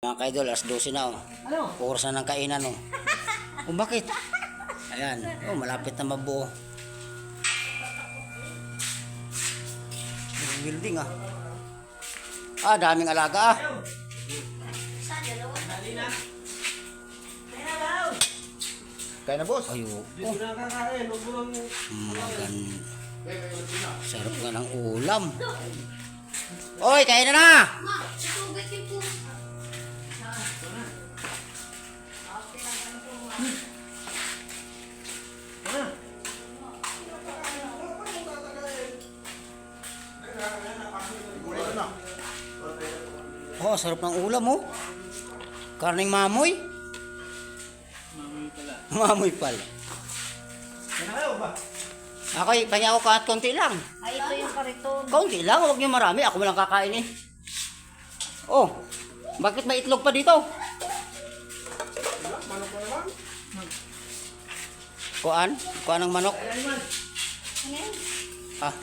Mga kaidol, alas 12 na oh. Ano? Oras na ng kainan oh. Oh, bakit? Ayan, oh, malapit na mabuo. Building ah. Ah, daming alaga ah. Kaya na, boss. Ayo, oh, Dito na kakain. Huwag mo lang... magan. Sarap nga ng ulam. Oy, kain na na! Oh, sarap ng ulam oh. Karning mamoy. Mamoy pala. Kaya na kayo ba? Ako, kanya ako kahit konti lang. Ay, ito yung kariton. Konti lang, huwag niyo marami. Ako lang kakain eh. Oh, bakit may itlog pa dito? Manok ko naman. Kuan? Kuan ng manok? Ayan man. Ano yan? Ah,